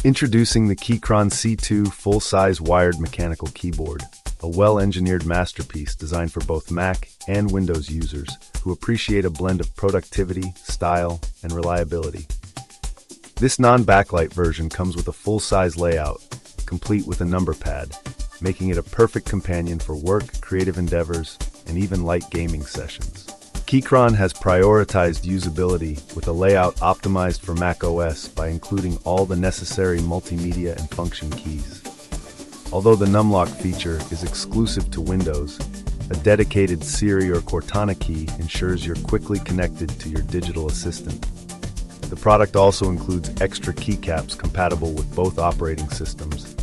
Introducing the Keychron C2 full-size wired mechanical keyboard, a well-engineered masterpiece designed for both Mac and Windows users who appreciate a blend of productivity, style, and reliability. This non-backlight version comes with a full-size layout, complete with a number pad, making it a perfect companion for work, creative endeavors, and even light gaming sessions. Keychron has prioritized usability with a layout optimized for Mac OS by including all the necessary multimedia and function keys. Although the numlock feature is exclusive to Windows, a dedicated Siri or Cortana key ensures you're quickly connected to your digital assistant. The product also includes extra keycaps compatible with both operating systems,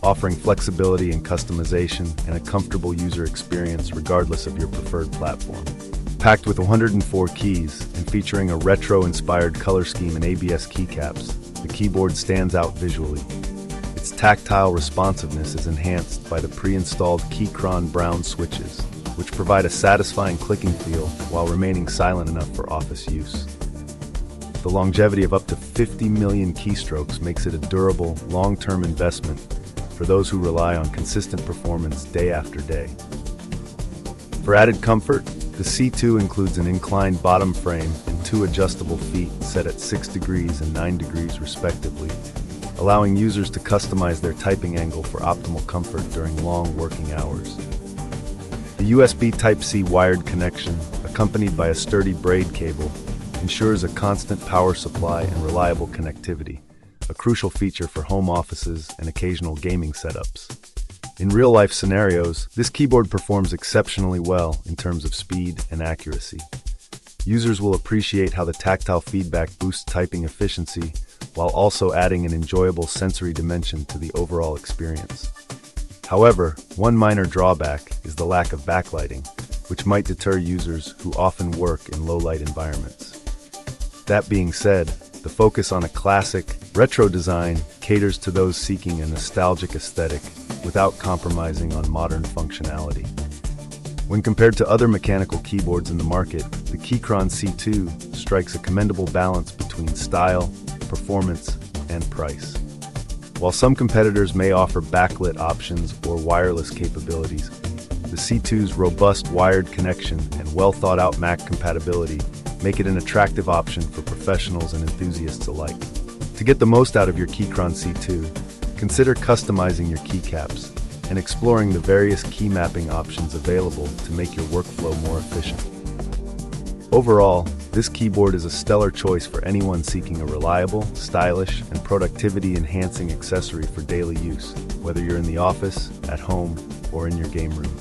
offering flexibility and customization and a comfortable user experience regardless of your preferred platform. Packed with 104 keys and featuring a retro-inspired color scheme and ABS keycaps, the keyboard stands out visually. Its tactile responsiveness is enhanced by the pre-installed Keychron Brown Switches, which provide a satisfying clicking feel while remaining silent enough for office use. The longevity of up to 50 million keystrokes makes it a durable, long-term investment for those who rely on consistent performance day after day. For added comfort, the C2 includes an inclined bottom frame and two adjustable feet set at 6 degrees and 9 degrees respectively, allowing users to customize their typing angle for optimal comfort during long working hours. The USB Type-C wired connection, accompanied by a sturdy Braid cable, ensures a constant power supply and reliable connectivity, a crucial feature for home offices and occasional gaming setups. In real-life scenarios, this keyboard performs exceptionally well in terms of speed and accuracy. Users will appreciate how the tactile feedback boosts typing efficiency while also adding an enjoyable sensory dimension to the overall experience. However, one minor drawback is the lack of backlighting, which might deter users who often work in low-light environments. That being said, the focus on a classic, retro design caters to those seeking a nostalgic aesthetic without compromising on modern functionality. When compared to other mechanical keyboards in the market, the Keychron C2 strikes a commendable balance between style, performance, and price. While some competitors may offer backlit options or wireless capabilities, the C2's robust wired connection and well-thought-out Mac compatibility make it an attractive option for professionals and enthusiasts alike. To get the most out of your Keychron C2, consider customizing your keycaps and exploring the various key mapping options available to make your workflow more efficient. Overall, this keyboard is a stellar choice for anyone seeking a reliable, stylish, and productivity-enhancing accessory for daily use, whether you're in the office, at home, or in your game room.